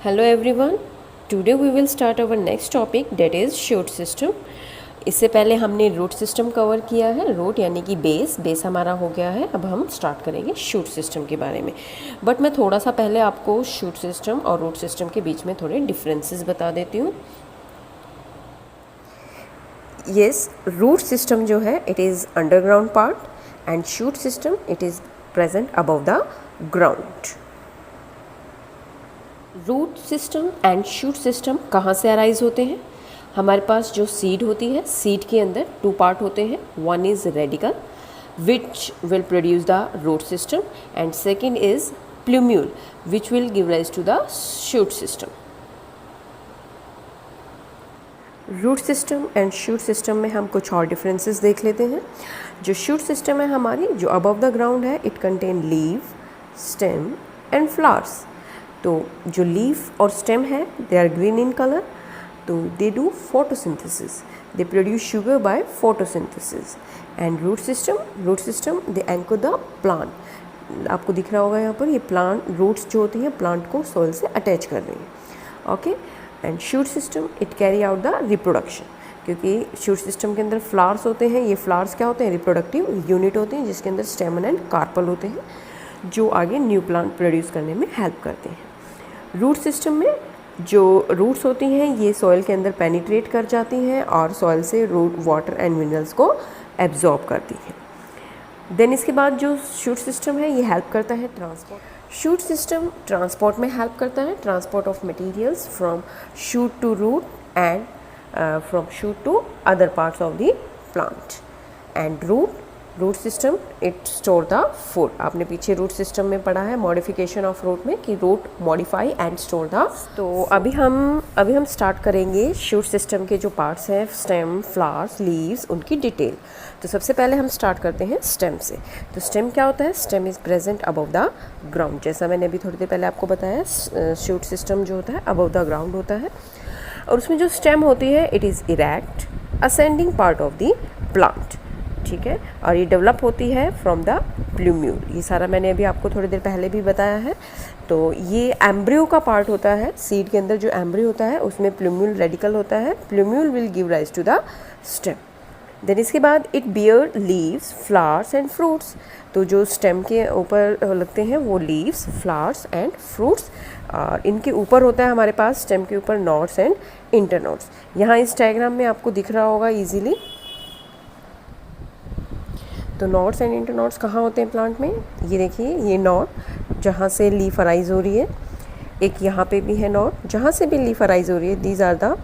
Hello everyone. Today we will start our next topic, that is shoot system. इससे पहले हमने root system cover किया है. Root यानी कि बेस हमारा हो गया है. अब हम स्टार्ट करेंगे शूट सिस्टम के बारे में. बट मैं थोड़ा सा पहले आपको शूट सिस्टम और रूट सिस्टम के बीच में थोड़े डिफरेंसेस बता देती हूँ. यस, रूट सिस्टम जो है it is underground part and shoot system it is present above the ground. Root system and shoot system कहाँ से अराइज होते हैं? हमारे पास जो सीड होती है, सीड के अंदर टू पार्ट होते हैं. One is radicle which will produce the root system and second is plumule which will give rise to the shoot system. Root system and shoot system में हम कुछ और डिफरेंसेस देख लेते हैं. जो शूट सिस्टम है हमारी, जो अबव द ग्राउंड है, it contain leave, stem and flowers. तो जो लीफ और स्टेम है they are green in colour. तो they do photosynthesis, they produce sugar by photosynthesis. And root system they anchor the plant. आपको दिख रहा होगा यहाँ पर, ये प्लांट रूट्स जो होती हैं प्लांट को सॉइल से अटैच कर रही हैं. Okay. And shoot system it carry out the reproduction, क्योंकि शूट सिस्टम के अंदर फ्लावर्स होते हैं. ये फ्लावर्स क्या होते हैं? रिप्रोडक्टिव यूनिट होते हैं जिसके अंदर स्टेमन एंड कार्पल होते हैं जो आगे न्यू प्लांट प्रोड्यूस करने में हेल्प करते हैं. रूट सिस्टम में जो रूट्स होती हैं ये सॉइल के अंदर पेनिट्रेट कर जाती हैं और सॉइल से रूट वाटर एंड मिनरल्स को एब्जॉर्ब करती हैं. देन इसके बाद जो शूट सिस्टम है ये हेल्प करता है ट्रांसपोर्ट. शूट सिस्टम ट्रांसपोर्ट में हेल्प करता है, transport of materials from shoot to root and from shoot to other parts of the plant. And root system it store the food. आपने पीछे root system में पढ़ा है मॉडिफिकेशन ऑफ रूट में कि root modify and store the. तो अभी हम स्टार्ट करेंगे शूट सिस्टम के जो पार्ट्स हैं, स्टेम, फ्लावर्स, लीव्स, उनकी डिटेल. तो सबसे पहले हम स्टार्ट करते हैं स्टेम से. तो स्टेम क्या होता है? Stem is present above the ground. जैसा मैंने अभी थोड़ी देर पहले आपको बताया, शूट सिस्टम जो होता है अबव द ग्राउंड होता है और उसमें जो स्टेम होती है it is erect ascending part of the plant. ठीक है. और ये डेवलप होती है फ्रॉम द प्लूम्यूल. ये सारा मैंने अभी आपको थोड़ी देर पहले भी बताया है. तो ये एम्ब्रियो का पार्ट होता है. सीड के अंदर जो एम्ब्रियो होता है उसमें प्लूम्यूल रेडिकल होता है. Plumule will give rise to the stem. Then इसके बाद it bear leaves, flowers and fruits. तो जो स्टेम के ऊपर लगते हैं वो लीव्स, फ्लावर्स एंड फ्रूट्स. और इनके ऊपर होता है हमारे पास स्टेम के ऊपर नॉड्स एंड इंटरनॉड्स. यहाँ इस डायग्राम में आपको दिख रहा होगा ईजीली. तो नॉड्स एंड इंटरनॉड्स कहाँ होते हैं प्लांट में? ये देखिए, ये नॉड जहाँ से लीफ अराइज हो रही है, एक यहाँ पे भी है नॉड जहाँ से भी लीफ अराइज हो रही है. These are the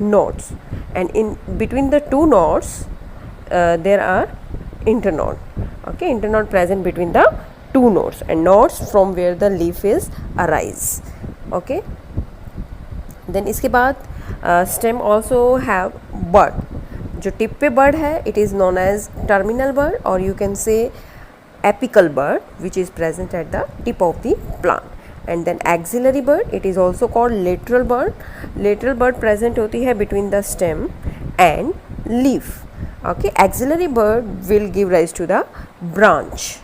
nodes and in between the two nodes there are internode. Okay, internode present between the two nodes and nodes from where the leaf is arise. Okay. Then इसके बाद stem also have bud. जो tip पे bud है it is known as terminal bud और you can say apical bud which is present at the tip of the plant. And then axillary bud it is also called lateral bud. Lateral bud present होती है between the stem and leaf. Okay. Axillary bud will give rise to the branch.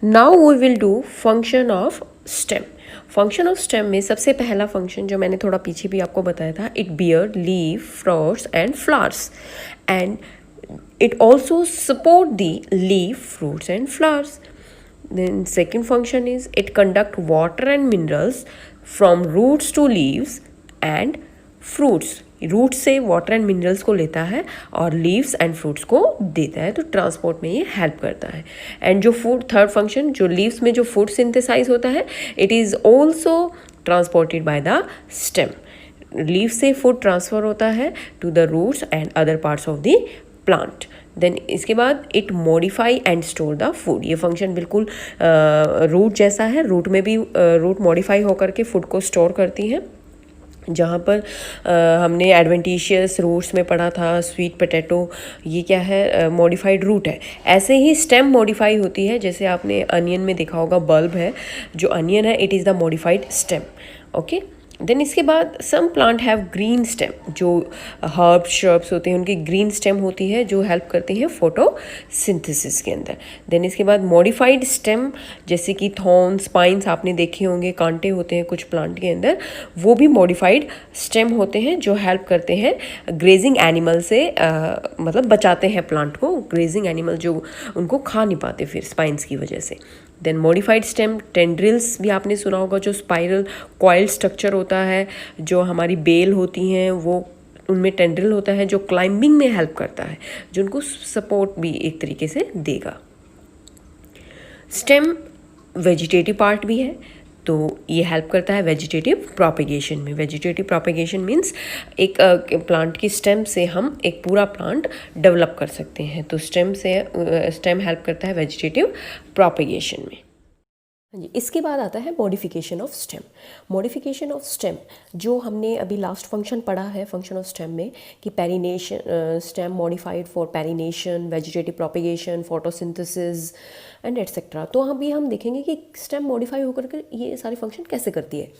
Now we will do function of stem. Function of stem में सबसे पहला function जो मैंने थोड़ा पीछे भी आपको बताया था, it bear leaf, fruits and flowers and it also support the leaf, fruits and flowers. Then second function is it conduct water and minerals from roots to leaves and fruits. Root से water and minerals को लेता है और leaves and fruits को देता है. तो transport में ये हेल्प करता है. एंड जो फूड, थर्ड फंक्शन, जो लीव्स में जो फूड सिंथेसाइज होता है it is also transported by the stem. Leave से फूड ट्रांसफ़र होता है to the roots and other parts of the plant. Then इसके बाद it modify and store the food. ये फंक्शन बिल्कुल रूट जैसा है. रूट में भी रूट मॉडिफाई होकर के फूड को स्टोर करती हैं. जहाँ पर हमने एडवेंटिशियस रूट्स में पढ़ा था, स्वीट पोटैटो, ये क्या है? मॉडिफाइड रूट है. ऐसे ही स्टेम मॉडिफाई होती है. जैसे आपने अनियन में देखा होगा, बल्ब है, जो अनियन है it is the modified stem. Okay. Then इसके बाद some plant have green stem, जो हर्ब्स श्रब्स होते हैं उनकी ग्रीन स्टेम होती है जो हेल्प करती हैं फोटोसिंथेसिस के अंदर। देन इसके बाद मॉडिफाइड स्टेम, जैसे कि थॉर्न स्पाइंस आपने देखे होंगे, कांटे होते हैं कुछ प्लांट के अंदर, वो भी मॉडिफाइड स्टेम होते हैं जो हेल्प करते हैं ग्रेजिंग एनिमल से, मतलब बचाते हैं प्लांट को, ग्रेजिंग एनिमल जो उनको खा नहीं पाते फिर स्पाइंस की वजह से। देन मॉडिफाइड स्टेम टेंड्रिल्स भी आपने सुना होगा, जो स्पाइरल कॉइल्ड स्ट्रक्चर होता है, जो हमारी बेल होती हैं वो उनमें टेंड्रिल होता है जो क्लाइंबिंग में हेल्प करता है, जो उनको सपोर्ट भी एक तरीके से देगा। स्टेम वेजिटेटिव पार्ट भी है, तो ये हेल्प करता है वेजिटेटिव प्रोपेगेशन में। वेजिटेटिव प्रोपेगेशन मीन्स एक प्लांट की स्टेम से हम एक पूरा प्लांट डेवलप कर सकते हैं, तो स्टेम हेल्प करता है वेजिटेटिव प्रोपेगेशन में। जी, इसके बाद आता है modification of stem. Modification of stem जो हमने अभी लास्ट फंक्शन पढ़ा है फंक्शन ऑफ स्टेम में, कि perennation, stem modified for perennation, vegetative propagation, photosynthesis and etcetera. तो अभी हम देखेंगे कि स्टेम मॉडिफाई होकर के ये सारे फंक्शन कैसे करती है।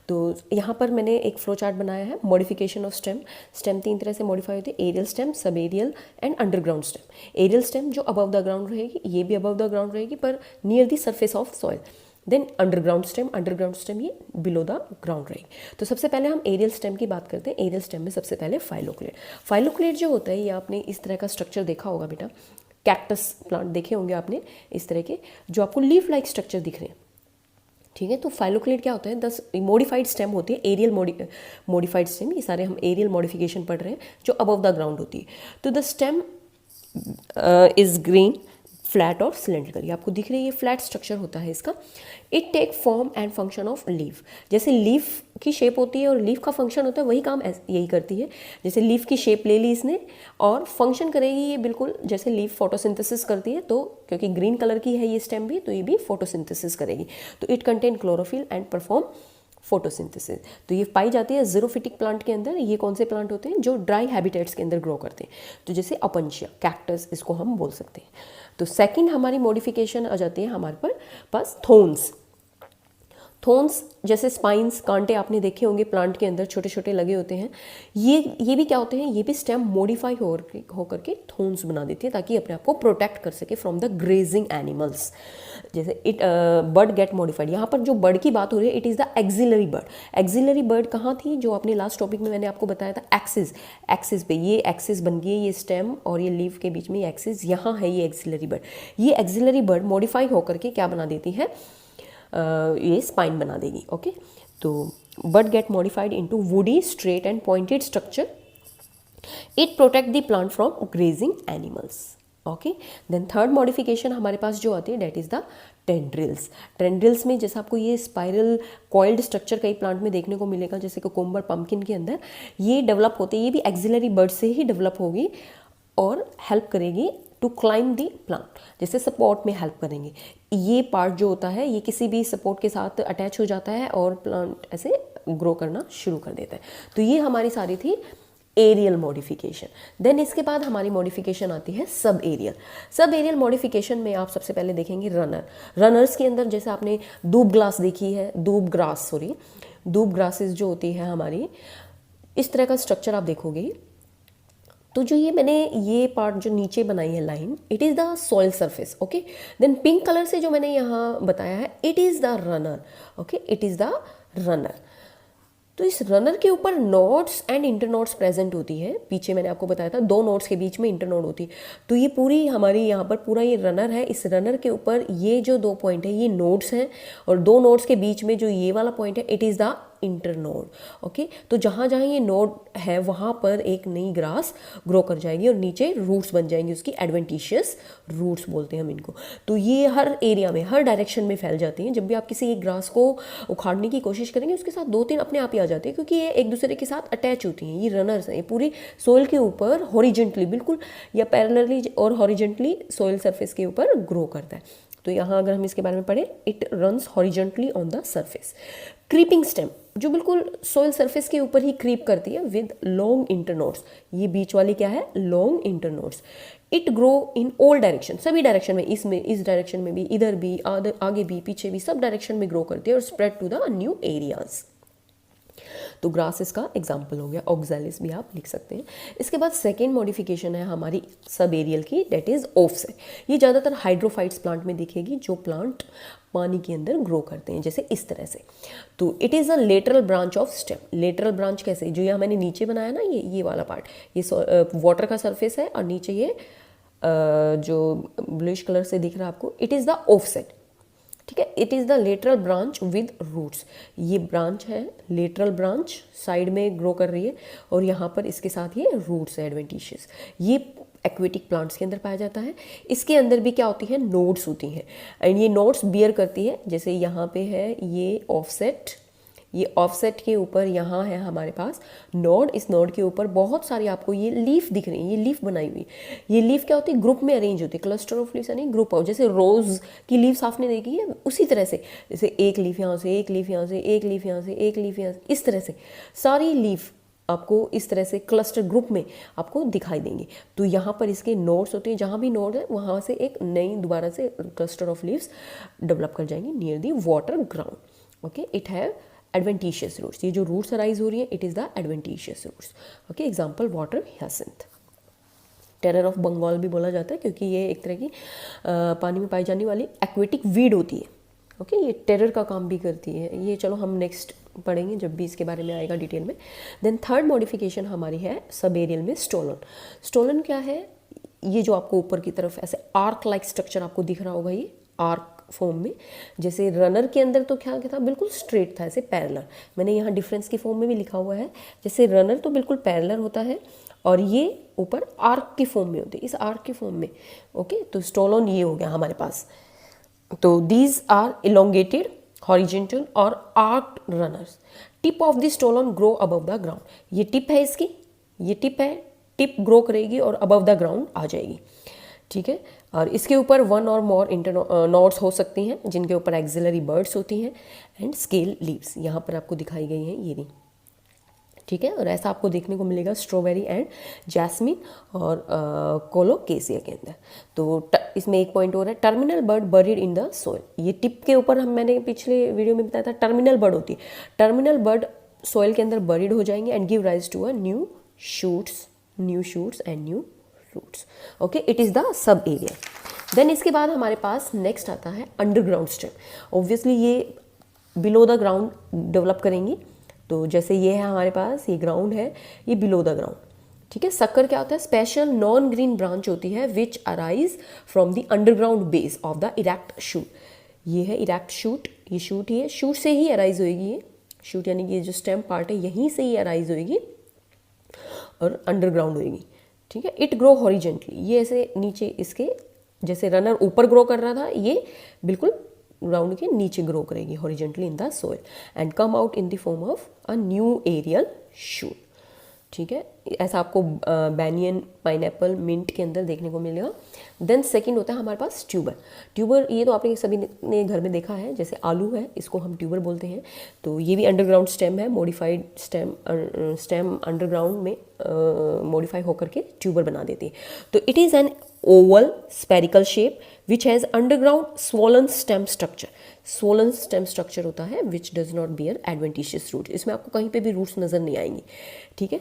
तो यहाँ पर मैंने एक फ्लो चार्ट बनाया है, मॉडिफिकेशन ऑफ स्टेम। स्टेम 3 तरह से मॉडिफाई होती है, aerial stem, sub aerial and underground stem. Aerial stem जो अबव द ग्राउंड रहेगी, ये भी अबव द ग्राउंड रहेगी पर near the surface of soil. Then underground stem ये बिलो द ग्राउंड रहेगी। तो सबसे पहले हम एरियल स्टेम की बात करते हैं। एरियल स्टेम में सबसे पहले फाइलोक्लेट। फाइलोक्लेट जो होता है, ये आपने इस तरह का स्ट्रक्चर देखा होगा बेटा, कैक्टस प्लांट देखे होंगे आपने इस तरह के, जो आपको लीफ लाइक स्ट्रक्चर दिख रहे हैं, ठीक है। तो फाइलोक्लेट क्या होता है, 10 मॉडिफाइड स्टेम होती है, एरियल मॉडिफाइड स्टेम, ये सारे हम एरियल मॉडिफिकेशन पढ़ रहे हैं, जो अबव द ग्राउंड होती है। तो the stem is green, flat और सिलेंड्रिकल, ये आपको दिख रही है, फ्लैट स्ट्रक्चर होता है इसका। It take form and function of leaf, जैसे लीफ की शेप होती है और लीफ का फंक्शन होता है, वही काम यही करती है। जैसे लीफ की शेप ले ली इसने और फंक्शन करेगी ये बिल्कुल जैसे लीफ फोटोसिंथेसिस करती है, तो क्योंकि ग्रीन कलर की है ये स्टेम भी, तो ये भी फोटोसिंथेसिस करेगी। तो it contain chlorophyll and perform photosynthesis. तो ये पाई जाती है ज़ीरोफिटिक प्लांट के अंदर। ये कौन से प्लांट होते हैं, जो ड्राई हैबिटेट्स के अंदर ग्रो करते हैं, तो जैसे अपंशिया, कैक्टस, इसको हम बोल सकते हैं। तो सेकंड हमारी मॉडिफिकेशन आ जाती है हमारे पास थोन्स। थोन्स जैसे स्पाइंस, कांटे आपने देखे होंगे प्लांट के अंदर छोटे छोटे लगे होते हैं, ये भी क्या होते हैं, ये भी स्टेम मॉडिफाई होकर के थोन्स बना देती है, ताकि अपने आप को प्रोटेक्ट कर सके फ्रॉम द ग्रेजिंग एनिमल्स। जैसे इट बर्ड गेट मॉडिफाइड, यहाँ पर जो बर्ड की बात हो रही है, it is the axillary bud. Axillary bud कहाँ थी, जो अपने लास्ट टॉपिक में मैंने आपको बताया था, एक्सिस पे, ये एक्सिस बन गई है, ये स्टेम और ये लीफ के बीच में ये एक्सिस, यहाँ है ये एक्सिलरी बर्ड। ये एक्सिलरी बर्ड मॉडिफाई होकर के क्या बना देती है, ये स्पाइन बना देगी। ओके, तो bud get modified into woody, straight and pointed structure. It protect the plant from grazing animals. Okay, then third modification हमारे पास जो आती है, that is the tendrils. Tendrils में जैसे आपको ये स्पाइरल कॉइल्ड स्ट्रक्चर कई प्लांट में देखने को मिलेगा, जैसे कोकुम्बर, पंपकिन के अंदर ये डेवलप होते हैं, ये भी एक्सिलरी बर्ड से ही डेवलप होगी और हेल्प करेगी टू क्लाइंब दी प्लांट, जैसे सपोर्ट में हेल्प करेंगे। ये पार्ट जो होता है, ये किसी भी सपोर्ट के साथ अटैच हो जाता है और प्लांट ऐसे ग्रो करना शुरू कर देता है। तो ये हमारी सारी थी एरियल मॉडिफिकेशन। देन इसके बाद हमारी मॉडिफिकेशन आती है sub aerial. Sub aerial modification में आप सबसे पहले देखेंगे रनर्स के अंदर, जैसे आपने दूब ग्रासेस जो होती है हमारी, इस तरह का स्ट्रक्चर आप देखोगे। तो जो ये मैंने ये पार्ट जो नीचे बनाई है line, it is the soil surface. Okay, then pink colour से जो मैंने यहाँ बताया है, it is the runner. Okay, it is the runner. तो इस रनर के ऊपर नोड्स एंड इंटरनोड्स प्रेजेंट होती है। पीछे मैंने आपको बताया था 2 नोड्स के बीच में इंटरनोड होती है। तो ये पूरी हमारी यहाँ पर पूरा ये रनर है, इस रनर के ऊपर ये जो 2 पॉइंट है ये नोड्स हैं, और 2 नोड्स के बीच में जो ये वाला पॉइंट है, it is the internode. Okay, तो जहाँ जहाँ ये नोड है वहाँ पर एक नई ग्रास ग्रो कर जाएगी और नीचे रूट्स बन जाएंगी, उसकी एडवेंटिशियस रूट्स बोलते हैं हम इनको। तो ये हर एरिया में, हर डायरेक्शन में फैल जाती हैं। जब भी आप किसी एक ग्रास को उखाड़ने की कोशिश करेंगे, उसके साथ 2-3 अपने आप ही आ जाते हैं, क्योंकि ये एक दूसरे के साथ अटैच होती हैं। ये रनर्स हैं, ये पूरी सोइल के ऊपर हॉरिजेंटली बिल्कुल या पैरेलली और हॉरिजेंटली सोइल सरफेस के ऊपर ग्रो करता है। तो यहाँ अगर हम इसके बारे में पढ़ें, it runs horizontally on the surface. Creeping stem जो बिल्कुल सोइल सरफेस के ऊपर ही क्रीप करती है विद लॉन्ग इंटरनोड्स। ये बीच वाली क्या है, long internodes. It grow in all direction, सभी डायरेक्शन में, इसमें इस डायरेक्शन में भी, इधर भी, आगे भी, पीछे भी, सब डायरेक्शन में ग्रो करती है और spread to the new areas. तो ग्रास इसका एग्जाम्पल हो गया, ऑक्सैलिस भी आप लिख सकते हैं। इसके बाद सेकेंड मॉडिफिकेशन है हमारी सब एरियल की, डेट इज़ ऑफसेट। ये ज़्यादातर हाइड्रोफाइट्स प्लांट में दिखेगी, जो प्लांट पानी के अंदर ग्रो करते हैं, जैसे इस तरह से। तो it is a lateral branch of stem. Lateral branch कैसे, जो ये मैंने नीचे बनाया ना, ये वाला पार्ट, ये वाटर का सरफेस है और नीचे ये जो ब्लूइश कलर से दिख रहा है आपको, इट इज़ द ऑफसेट, ठीक है। It is the lateral branch with roots. ये ब्रांच है, लेटरल ब्रांच साइड में ग्रो कर रही है और यहाँ पर इसके साथ ये रूट्स है एडवेंटिशियस। ये एक्वेटिक प्लांट्स के अंदर पाया जाता है। इसके अंदर भी क्या होती है, नोड्स होती हैं, एंड ये नोड्स बियर करती है। जैसे यहाँ पे है ये ऑफसेट, ये ऑफसेट के ऊपर यहाँ है हमारे पास नोड, इस नोड के ऊपर बहुत सारी आपको ये लीफ दिख रही है, ये लीफ बनाई हुई। ये लीफ क्या होती है, ग्रुप में अरेंज होती है, क्लस्टर ऑफ लीव्स यानी ग्रुप ऑफ, जैसे रोज की लीव्स आपने देखी है उसी तरह से, जैसे एक लीफ यहाँ से, एक लीफ यहाँ से, एक लीफ यहाँ से, एक लीफ यहाँ से, इस तरह से सारी लीफ आपको इस तरह से क्लस्टर ग्रुप में आपको दिखाई देंगे। तो यहाँ पर इसके नोड्स होते हैं, जहाँ भी नोड है वहाँ से एक नई दोबारा से क्लस्टर ऑफ लीव्स डेवलप कर जाएंगी near the water ground. Okay, it have adventitious roots. ये जो रूट्स अराइज हो रही है, it is the adventitious roots. Okay, example water hyacinth. Terror of Bengal भी बोला जाता है क्योंकि ये एक तरह की पानी में पाई जाने वाली एक्वेटिक वीड होती है। ओके, ये टेरर का काम भी करती है। ये चलो हम नेक्स्ट पढ़ेंगे जब भी इसके बारे में आएगा डिटेल में। देन थर्ड मॉडिफिकेशन हमारी है सब एरियल में स्टोलन। स्टोलन क्या है, ये जो आपको ऊपर की तरफ ऐसे आर्क लाइक स्ट्रक्चर आपको दिख रहा होगा, ये आर्क फॉर्म में, जैसे रनर के अंदर तो क्या था, बिल्कुल स्ट्रेट था, ऐसे पैरेलल। मैंने यहाँ डिफरेंस की फॉर्म में भी लिखा हुआ है, जैसे रनर तो बिल्कुल पैरेलल होता है और ये ऊपर आर्क की फॉर्म में होते हैं, इस आर्क की फॉर्म में। ओके, तो स्टोलन ये हो गया हमारे पास। तो दीज आर इलोंगेटेड, हॉरिजेंटल और arched runners. Tip of the stolon grow above the ground. ये टिप है इसकी, ये टिप है, टिप ग्रो करेगी और अबव द ग्राउंड आ जाएगी, ठीक है। और इसके ऊपर वन और मोर नोड्स हो सकती हैं जिनके ऊपर एक्सिलरी बर्ड्स होती हैं एंड स्केल लीव्स यहाँ पर आपको दिखाई गई हैं ये नहीं, ठीक है। और ऐसा आपको देखने को मिलेगा स्ट्रॉबेरी एंड जैस्मिन और कोलोकेसिया के अंदर। तो इसमें एक पॉइंट हो रहा है, terminal bud buried in the soil. ये टिप के ऊपर मैंने पिछले वीडियो में बताया था, टर्मिनल बर्ड होती है। टर्मिनल बर्ड सॉइल के अंदर बरीड हो जाएंगे and give rise to a new shoots and new roots. Okay, it is the sub aerial. देन इसके बाद हमारे पास नेक्स्ट आता है अंडरग्राउंड स्टेम। ऑब्वियसली ये बिलो द ग्राउंड डेवलप करेंगी। तो जैसे ये है हमारे पास, ये ग्राउंड है, ये बिलो द ग्राउंड, ठीक है। सक्कर क्या होता है, स्पेशल नॉन ग्रीन ब्रांच होती है विच arise from the underground base of the erect shoot. ये है इरेक्ट शूट, ये शूट ही है, शूट से ही अराइज होएगी ये शूट, यानी कि ये जो स्टेम पार्ट है यहीं से ही अराइज होएगी और अंडरग्राउंड होएगी, ठीक है। इट ग्रो हॉरिजेंटली, ये ऐसे नीचे इसके, जैसे रनर ऊपर ग्रो कर रहा था, ये बिल्कुल ग्राउंड के नीचे ग्रो करेगी horizontally in the soil and come out in the form of a new aerial shoot, ठीक है। ऐसा आपको बैनियन, पाइनएप्पल, मिंट के अंदर देखने को मिलेगा। देन सेकंड होता है हमारे पास ट्यूबर। ट्यूबर ये तो आपने सभी ने घर में देखा है, जैसे आलू है, इसको हम ट्यूबर बोलते हैं। तो ये भी अंडरग्राउंड स्टेम है, मॉडिफाइड स्टेम अंडरग्राउंड में मॉडिफाई होकर के ट्यूबर बना देती है। तो it is an oval spherical shape which has underground swollen stem structure. Swollen stem structure होता है which does not bear adventitious root. इसमें आपको कहीं पे भी रूट्स नजर नहीं आएंगी, ठीक है।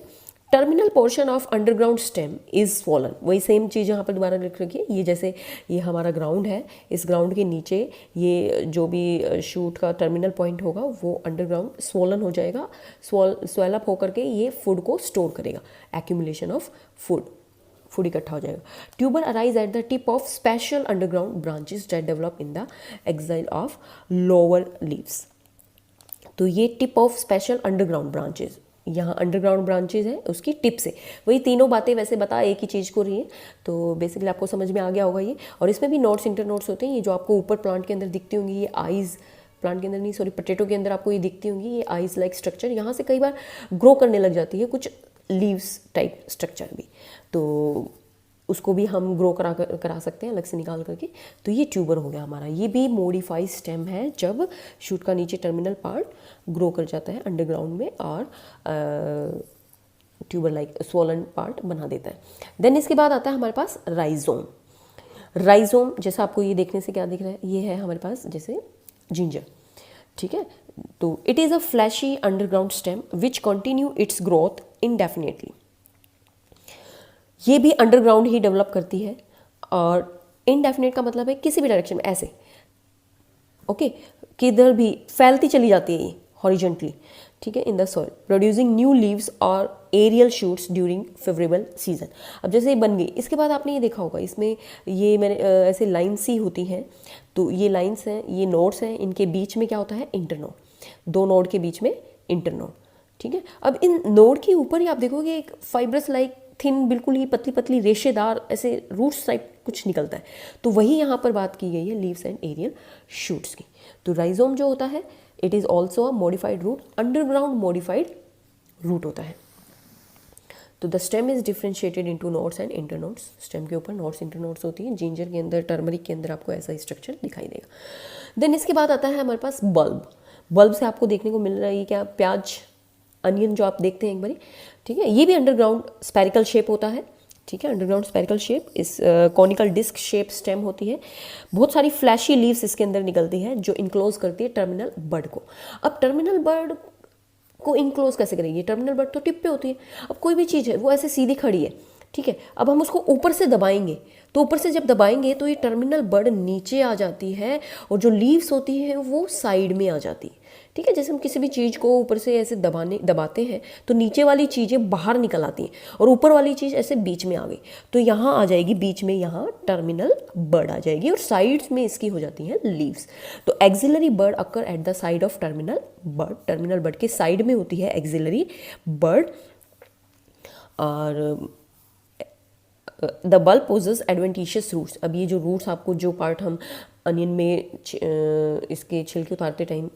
Terminal portion of underground stem is swollen. वही सेम चीज़ यहाँ पर दोबारा लिख रखी है। ये जैसे ये हमारा ग्राउंड है, इस ग्राउंड के नीचे ये जो भी शूट का टर्मिनल पॉइंट होगा वो अंडरग्राउंड स्वोलन हो जाएगा, स्वेल अप होकर के ये फूड को स्टोर करेगा, एक्यूमुलेशन ऑफ फूड इकट्ठा हो जाएगा। Tuber arise at the tip of special underground branches that develop in the axil of lower leaves. तो ये tip of special underground branches, यहाँ अंडरग्राउंड ब्रांचेज है उसकी टिप से, वही तीनों बातें वैसे बता एक ही चीज़ को रही है। तो बेसिकली आपको समझ में आ गया होगा ये। और इसमें भी नोट्स, इंटर नोट्स होते हैं। ये जो आपको ऊपर प्लांट के अंदर दिखती होंगी, ये आइज़, प्लांट के अंदर नहीं सॉरी पोटैटो के अंदर आपको ये दिखती होंगी, ये आइज़ लाइक स्ट्रक्चर, यहाँ से कई बार ग्रो करने लग जाती है कुछ लीव्स टाइप स्ट्रक्चर भी, तो उसको भी हम ग्रो करा सकते हैं अलग से निकाल करके। तो ये ट्यूबर हो गया हमारा। ये भी मॉडिफाइड स्टेम है जब शूट का नीचे टर्मिनल पार्ट ग्रो कर जाता है अंडरग्राउंड में और ट्यूबर लाइक स्वोलन पार्ट बना देता है। देन इसके बाद आता है हमारे पास राइजोम। राइजोम जैसा आपको ये देखने से क्या दिख रहा है, ये है हमारे पास जैसे जिंजर। ठीक है। तो it is a fleshy underground stem which continue its growth indefinitely. ये भी अंडरग्राउंड ही डेवलप करती है, और इनडेफिनेट का मतलब है किसी भी डायरेक्शन में ऐसे, ओके, किधर भी फैलती चली जाती है ये हॉरिजेंटली, ठीक है, in the soil, producing new leaves और aerial shoots during favourable season. अब जैसे ये बन गई, इसके बाद आपने ये देखा होगा इसमें ये मैंने ऐसे लाइन सी होती हैं, तो ये लाइंस हैं, ये नोड्स हैं, इनके बीच में क्या होता है, इंटरनोड, दो नोड के बीच में इंटरनोड, ठीक है। अब इन नोड के ऊपर ही आप देखोगे एक फाइब्रस लाइक थिन, बिल्कुल ही पतली पतली रेशेदार ऐसे रूट्स टाइप कुछ निकलता है, तो वही यहाँ पर बात की गई है लीव्स एंड एरियल शूट्स की। तो राइजोम जो होता है it is also a modified root, underground modified root होता है। तो the stem is differentiated into nodes and internodes. Stem के ऊपर नोड्स इंटरनोड्स होती है, जिंजर के अंदर, टर्मरिक के अंदर आपको ऐसा स्ट्रक्चर दिखाई देगा। देन इसके बाद आता है हमारे पास बल्ब। बल्ब से आपको देखने को मिल रहा है क्या, प्याज, अनियन जो आप देखते हैं एक बारी, ठीक है, ये भी अंडरग्राउंड स्पेरिकल शेप होता है, ठीक है, अंडरग्राउंड स्पेरिकल शेप, इस कॉनिकल डिस्क शेप स्टेम होती है। बहुत सारी फ्लैशी लीव्स इसके अंदर निकलती है जो इनक्लोज करती है टर्मिनल बड को। अब टर्मिनल बड को इनक्लोज कैसे करेंगे, टर्मिनल बड तो टिप पे होती है। अब कोई भी चीज़ है वो ऐसे सीधी खड़ी है, ठीक है, अब हम उसको ऊपर से दबाएंगे, तो ऊपर से जब दबाएंगे तो ये टर्मिनल बड नीचे आ जाती है और जो लीव्स होती है वो साइड में आ जाती है, ठीक है। जैसे हम किसी भी चीज़ को ऊपर से ऐसे दबाते हैं तो नीचे वाली चीज़ें बाहर निकल आती हैं और ऊपर वाली चीज़ ऐसे बीच में आ गई, तो यहाँ आ जाएगी बीच में, यहाँ टर्मिनल बड आ जाएगी और साइड्स में इसकी हो जाती हैं लीव्स। तो axillary bud occur at the side of terminal bud, terminal bud के साइड में होती है एक्सिलरी बड। और the bulb possess adventitious roots. अब ये जो रूट्स आपको, जो पार्ट हम अनियन में इसके छिलके उतारते टाइम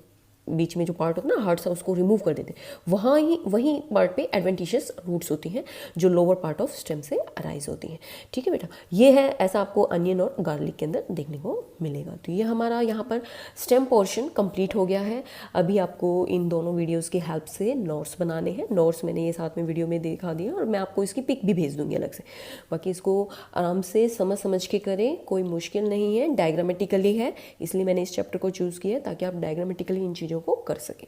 बीच में जो पार्ट होता है ना हार्ड सा, उसको रिमूव कर देते हैं, वही पार्ट पे एडवेंटिशियस रूट्स होती हैं जो लोअर पार्ट ऑफ स्टेम से अराइज होती हैं, ठीक है बेटा। ये है, ऐसा आपको अनियन और गार्लिक के अंदर देखने को मिलेगा। तो ये हमारा यहाँ पर स्टेम पोर्शन कंप्लीट हो गया है। अभी आपको इन दोनों वीडियोज़ की हेल्प से नोट्स बनाने हैं। नोट्स मैंने ये साथ में वीडियो में दिखा दिया और मैं आपको इसकी पिक भी भेज दूँगी अलग से। बाकी इसको आराम से समझ के करें, कोई मुश्किल नहीं है, डायग्रामेटिकली है, इसलिए मैंने इस चैप्टर को चूज़ किया ताकि आप डायग्रामेटिकली इन चीज़ों को कर सकें।